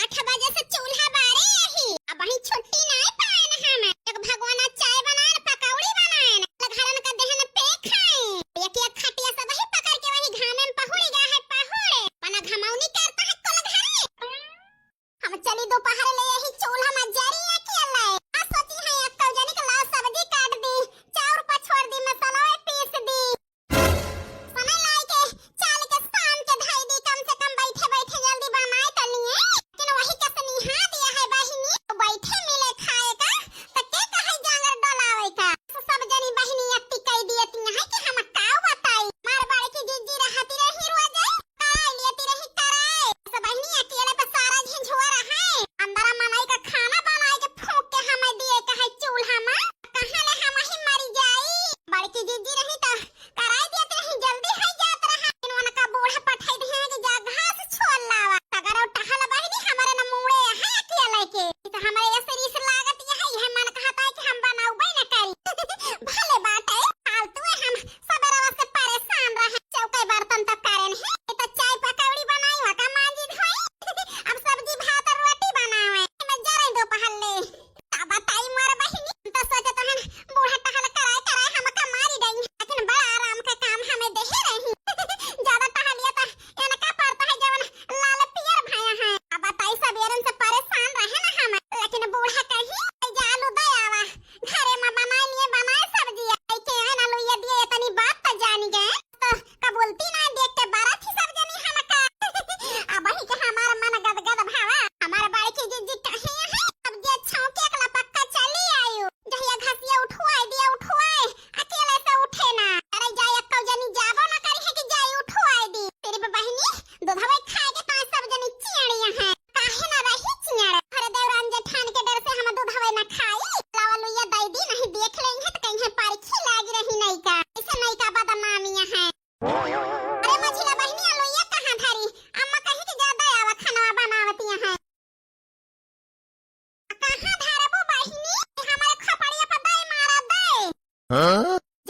8 बजे से चूल्हा बारे यही अब वही छुट्टी नहीं पाए न हम एक भगवान चाय बनाए पकौड़ी बनाए घरन का देहन पे खाए एक एक खटिया सब वही पकड़ के वही घाम में पहुड़ गया है पहुड़ पना घमौनी करता है कोल घर हम चली दोपहर ले यही चूल्हा में जरी है के ले आ सोची है एक कल जाने के लाओ सब्जी काट दी चाउर पर छोड़ दी मसाला पीस दी समय लाई के चाल के शाम के धाई दी कम से कम बैठे बैठे जल्दी बनाए तलिए लेकिन वही का सनिहा दिया है बहिनी तो बैठे मिले खाए का त के कहे जांगर डलावे का सब जनी बहिनी अत्ती कह दियती है कि हम काऊ बताई मार बाड़े की जिज्जी रहती रही रोज कराई लेती रही कराई सब बहिनी अकेले पे सारा झंझुआ रहा है अंदर मनाई का खाना बनाए के फूंक के हमें दिए कहे चूल्हा में कहां ले हम ही मरी जाई बाड़े की जिज्जी रही त कराई देती रही जल्दी है जात रहा इनवन का बूढ़ा पठाई दे कि जा घास छोड़ लावा अगर और टहल बहिनी हमारे न मुड़े है अकेले के तो हमारे ये शरीर लागत यह मन कहता है कि हम बनाऊ बई न करी भले बात है फालतू है हम सबेरा से परेशान रहे चौके बर्तन तक करें है तो चाय पकौड़ी बनाई हो का मांजी धोई अब सब्जी भात और रोटी बनावे मैं जरे दोपहर ले तब बताई मार बहिनी तो सोचे तो हम बूढ़ा टहल कराए कराए हम का मारी दई लेकिन बड़ा आराम का काम हमें दे ही रही ज्यादा टहलिया तो इनका पड़ता है जवन लाल पियर भाया है अब बताई सबेरन से परेशान रहे ना हम लेकिन बूढ़ा कहीं जालू दयावा घरे में बनाए लिए बनाए सब्जी आई के ना लो ये दिए इतनी बात तो जानी गए तो कबूलती ना देख के बारा थी सब जनी हम का अब ही के हमारा मन गदगद भावा हमारे बाड़ी की जिज्जी कहे है अब जे छौके एकला पक्का चली आयु जहिया घसिया उठवाए अकेले से उठे ना अरे जाय अक्कल जनी जाबो ना करी है कि जाय उठवाए दी तेरी बहिनी दूधवे खाए के पांच सब जनी चिड़िया है काहे ना रही चिड़िया अरे देवरान जेठान के डर से हम दूधवे ना खाई लावलु ये दई दी नहीं देख लेंगे तो कहीं पारखी लाग रही नहीं का ऐसे नहीं का बदनामियां है अरे मझिला बहिनी आलो ये कहां धरी अम्मा कहीं कि ज्यादा आवा खाना बनावती है कहां धरबो बहिनी हमारे खपड़िया पर दई मारा दे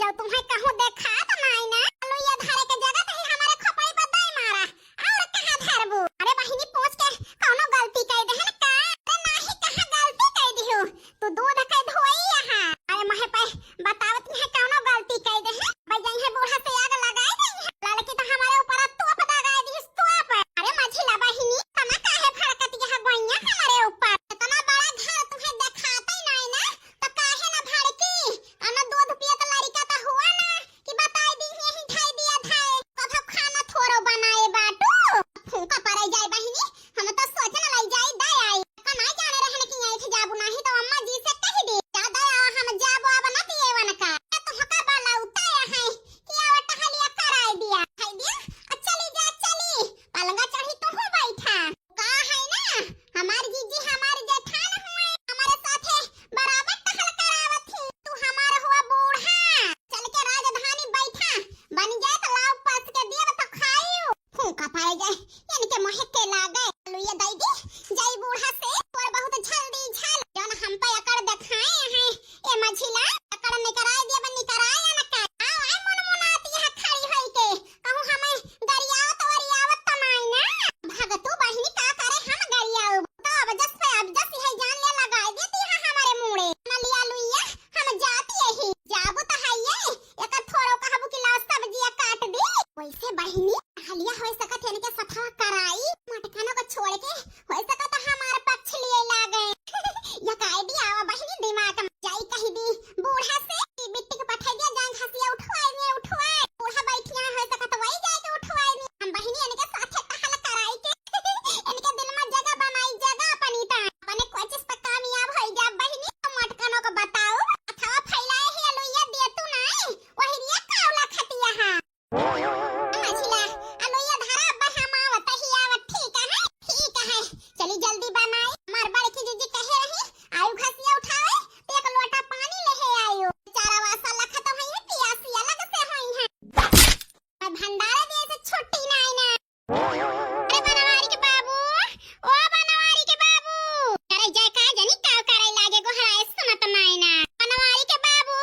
जब तुम्हें कहूं देखा तो नहीं ना आलो ये धरे के जगह कहीं हमारे खपड़ी पर दई मारा और कहां धरबो अरे बहिनी पूछ के कोनो गलती कह दे है का अरे नाही कहां गलती कह दियो तू दूध के धोई यहां अरे महे पे बतावत है कोनो गलती कह दे है भाई जाई है बूढ़ा से आग लगाए दे लाल की तो हमारे ऊपर तोप दगाए दी तोप अरे मझिला बहिनी तना काहे फड़कत यह गोइया हमारे ऊपर इतना बड़ा घर तुम्हें दिखाता ही नहीं ना तो काहे ना भड़की अन दूध पियत लड़का तो हुआ ना कि बताई दी यही ढाई दिया धाए कब खाना थोरो बनाए बाटू फूका पड़े जाए बहिनी हम तो सोचने लग जाए दई आई कनाई जाने रहने की यही जाबू नहीं तो अम्मा जी से कह दे ज्यादा हम जाबो अब न दिए वन का तो हका बाला उताया है कि आव टहलिया कराई दिया खाई दिया चली जा चली पलंगा चढ़ी तो हो बैठा का है ना हमार जीजी हमार जेठान हुए हमारे साथे बराबर टहल करावत थी तू हमार हुआ बूढ़ा चल के राजधानी बैठा बन जाए तो लाव पास के दिए तो खाइयो फूका पड़ जाए यानी के मोह के लागे लो ये दई दी जाई बूढ़ा से और बहुत जल्दी झल जौन हम पे अकड़ दिखाए हैं ए मझिला अकड़ में कराए दिए बन्नी कराए ना का आए मन मुनाती है खड़ी होई के कहूं हमें गरियावत वरियावत तमाई ना भगतू बहिनी का करे हम गरियाऊ तो अब जस है जान ले लगाए देती है हमारे मुड़े ना लिया लुइया हम जाती यही जाबो तो है ये एक थोड़ो कहबो कि लाओ सब्जियां काट दी वैसे बहिनी हलिया होय सकत है के सफा कराई मटकाना को छोड़ के होय सकत हमारे पक्ष लिए लागे या काई दी आवा बहिनी दिमाग में जाई कही दी बूढ़ा से बिट्टी के पठाई दिया जान घसिया उठवाए बूढ़ा बैठिया होय सकत वही जाए के उठवाए हम बहिनी इनके साथे टहल कराई के इनके दिल में जगह बनाई जगह अपनीता अपने कोचिस पे कामयाब होई जा बहिनी मटकानो को बताओ अथवा फैलाए है लोया दे तू नहीं वही रिया कावला खतिया हां मझिला अलोया धरा बहमा वतही आवत ठीक है चली जल्दी बनाई मार बड़ की जीजी कहे रही आयु घसिया उठाए तो एक लोटा पानी लेहे आयु चारा वासा लखत होई पियासी अलग से होई है भंडारे दे से छुट्टी नहीं ना अरे बनवारी के बाबू ओ बनवारी के बाबू अरे जय का जनी का करे लागे गो हराए सुनत नहीं ना बनवारी के बाबू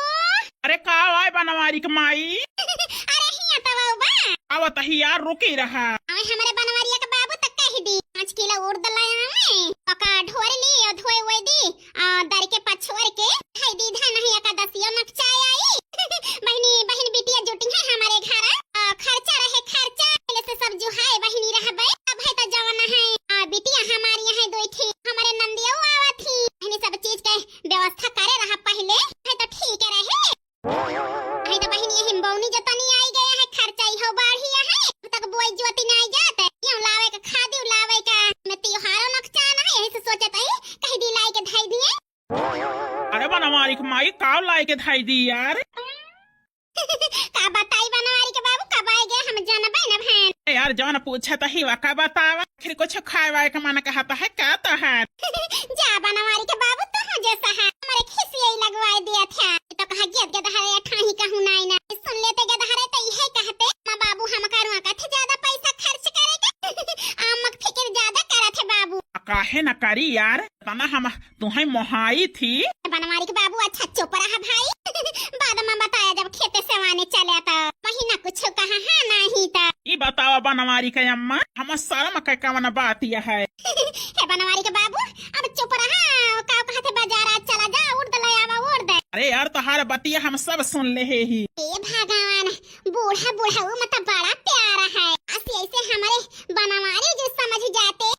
अरे का आय बनवारी के माई अरे हिया तवा बा आवत ही यार रुकी रहा हमारे बनवारिया के बाबू तक कह दी 5 किलो उड़ दलाया हमें यही से सोचत है कहीं दी लाई के धाई दिए। अरे बनवारी के माई का लाई के धाई दी यार। का बताई बनवारी के बाबू कब आए गए हम जानबे न भैन। यार जौन पूछे तो ही का बतावा आखिर कुछ खाए वाए का मन कहता है क्या तो है। जा बनवारी के बाबू तो हो जैसा है हमारे खिसिया ही लगवाए दिया था तो कहा गेद गेद हरे ठाही कहूं नाई ना सुन लेते गेद हरे तो यही कहते मां बाबू हम करुआ का थे ज्यादा पैसा खर्च करेगा आमक फिक्र ज्यादा करा थे बाबू। काहे न करी यार तना हम तुम्हें मोहाई थी। बनवारी के बाबू अच्छा चुप रहा भाई बाद में बताया जब खेते से आने चले तो महीना कुछ कहा है नहीं था। ये बतावा बनवारी के अम्मा हम शर्म का कवन बात यह है। हे बनवारी के बाबू अब चुप रहा का कहते बाजार आज चला जा उड़ दे आवा उड़ दे। अरे यार तोहार बतिया हम सब सुन ले ही। ए भगवान बूढ़ा बूढ़ा वो मतलब बड़ा प्यारा है ऐसे ऐसे हमारे बनवारी जो समझ जाते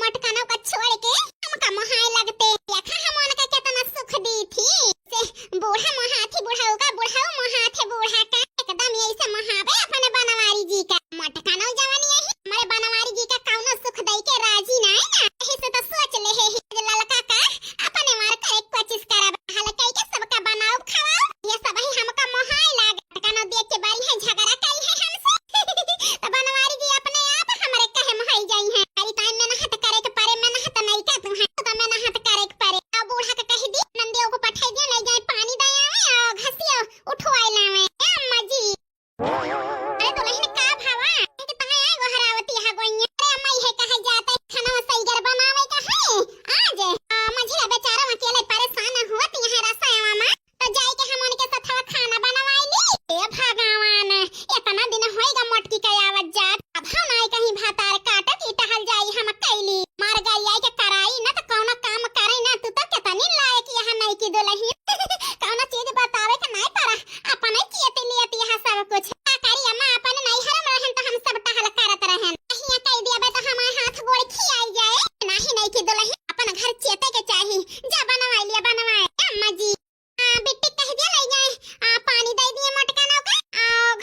मटकानों को छोड़ के हमका मोहाई लगते देखा हम उनका कितना सुख दी थी से बूढ़ा मोहाथी बूढ़ा का बूढ़ा मोहाथे बूढ़ा का एकदम यही से मोहाबे अपने बनवारी जी का मटकानों जवानी है हमारे बनवारी जी का कौनो सुख दई के राजी नहीं ना यही से तो सोच ले है ललका का अपने मार कर एक कोशिश करा हाल कई के सबका बनाओ खाओ ये सब ही हमका मोहाई लाग मटकानों देख के बारी है झगड़ा कई है हमसे तो बनवारी जी अपने आप हमारे कहे मोहाई जाई है हरी टाइम में नहत करे के पारे में नहत नहीं का तुम है तो मैं नहत करे के पारे अब बूढ़ा का कह दी नंदियों को पठाई दियो ले जाए पानी दया में और घसियो उठवाई लावे ए अम्मा जी। अरे दुल्हन का भावा कि तहां आए गो हरावती हा गोइया अरे अम्मा ये कहे जाते खाना सही घर बनावे का है आज मझिला बेचारा अकेले परेशान होत यहां रसोईवा में तो जाई के हम उनके साथ खाना बनवाई ली। ए भगवान इतना दिन होएगा मोटकी के आवत जात अब हम आई कहीं भातार काटत ई टहल जाई हम कैली मार गई आई के कराई ना तो कौनो काम करे ना तू तो कितनी लायक यहां नहीं की दुल्हन कौनो चीज बतावे के नहीं पारा अपन ही कियते लियती यहां सब कुछ का करी अम्मा अपन नहीं हरम रहन तो हम सब टहल करत रहन अहिया कह दिया तो हमार हाथ गोड़ खियाई जाए नहीं की दुल्हन अपन घर चेते के चाही जा बनवाई लिया बनवाए अम्मा जी। बिट्टी कह दिया ले जाए पानी दे दिए मटकानों का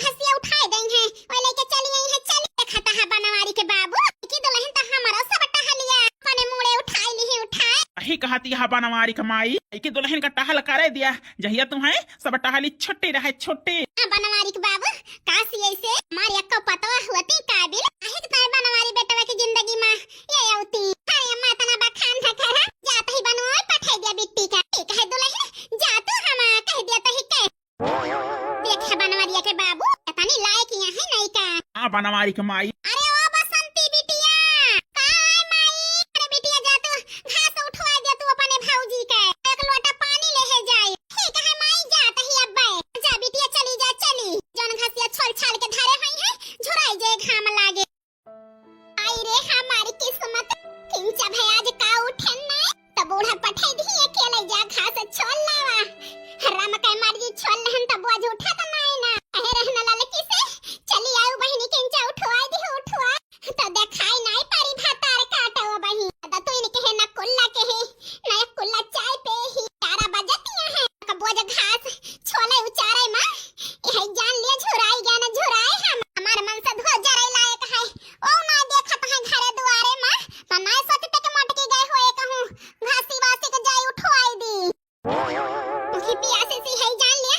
घसिया उठाए देंगे और लेके चली आई है चली खाता है बनवारी के बाबू की दुल्हन तो हमारा सब टहलिया अपने मुड़े उठाई ली उठाए यही कहती है बनवारी का माई की दुल्हन का टहल करे दिया जहिया तुम्हें सब टहली छुट्टी रहे छुट्टी। बनवारी के बाबू काशी ऐसे मारी अक्का पतवा होती काबिल आहे कि बनवारी बेटवा की जिंदगी में ये आउती अरे अम्मा तना बखान था करा जात ही बनवाई पठाई दिया बिट्टी का ठीक है दुल्हन जा तू हम कह दिया तो ही के देख बनवारिया के बाबू तनी लायक यहाँ है नहीं का। हां बनवारी का माई अरे ओ बसंती बिटिया काय माई अरे बिटिया जा तू घास उठवा दे तू अपने भौजी के एक लोटा पानी ले है जाए ठीक है माई जात ही अब्बे जा बिटिया चली जा चली जौन घासिया छोल छाल के धारे हुई है झुराई जाए घाम लागे आई रे हमारी किस्मत किंचा भाई आज का उठे ना तो बूढ़ा पठाई दी अकेले जा घास छोल लावा राम का मार जी छोल लहन तो बोझ उठा तो नहीं ना अहे रहना ललकी से चली आऊ बहिनी किंचा उठवाई दी उठवा तो देखाई नहीं पारी भातार काटवा बही दा तो इनके है ना कुल्ला के है ना कुल्ला चाय पे ही 11 बजतिया है का बोझ घास छोले उचारे मां यही जान लिए झुराई गया ना झुराई हम हमार मन से धो जरे लायक है ओ ना देखत है घरे दुआरे मां तो ना सोचते के मटकी गए होए कहूं घासी वासी के जाई उठवाई दी उनकी पियासे से है जान लिया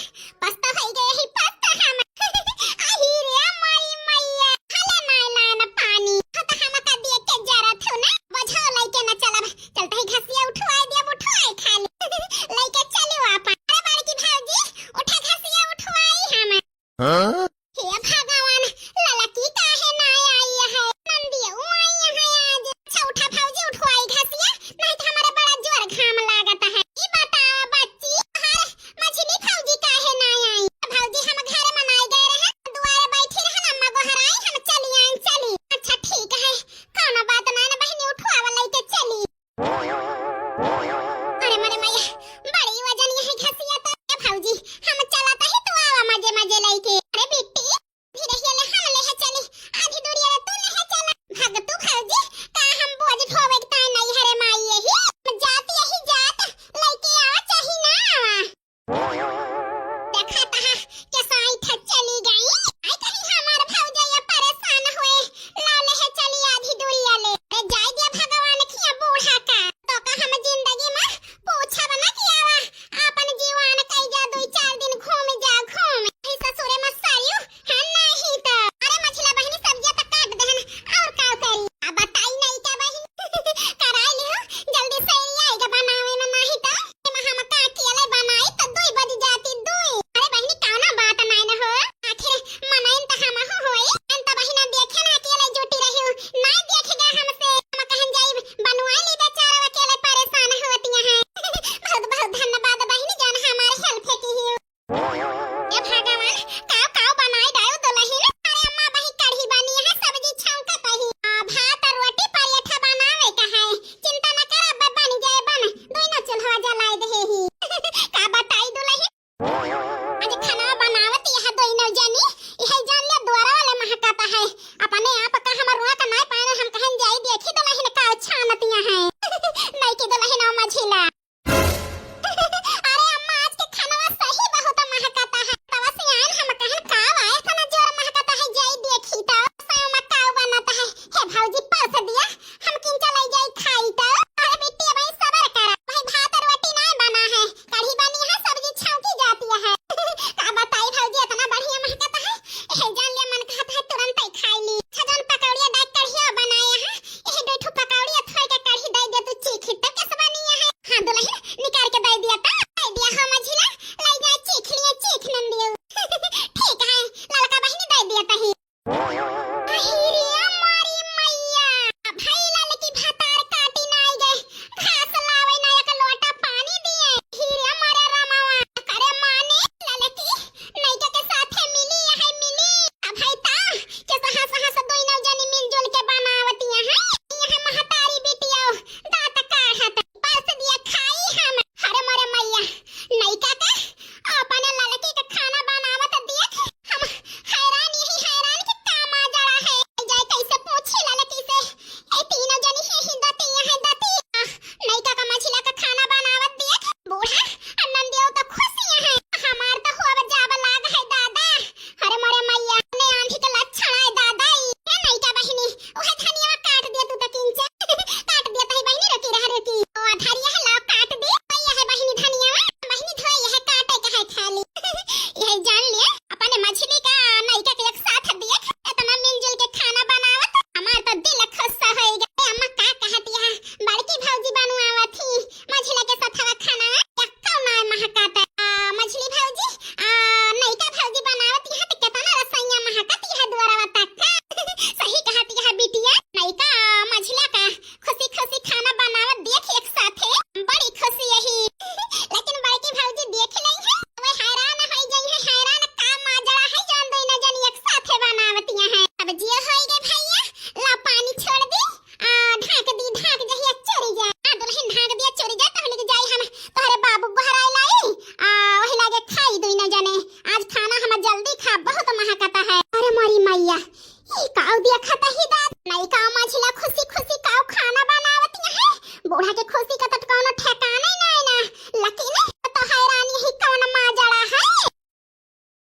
बूढ़ा के खुशी का तो कौनो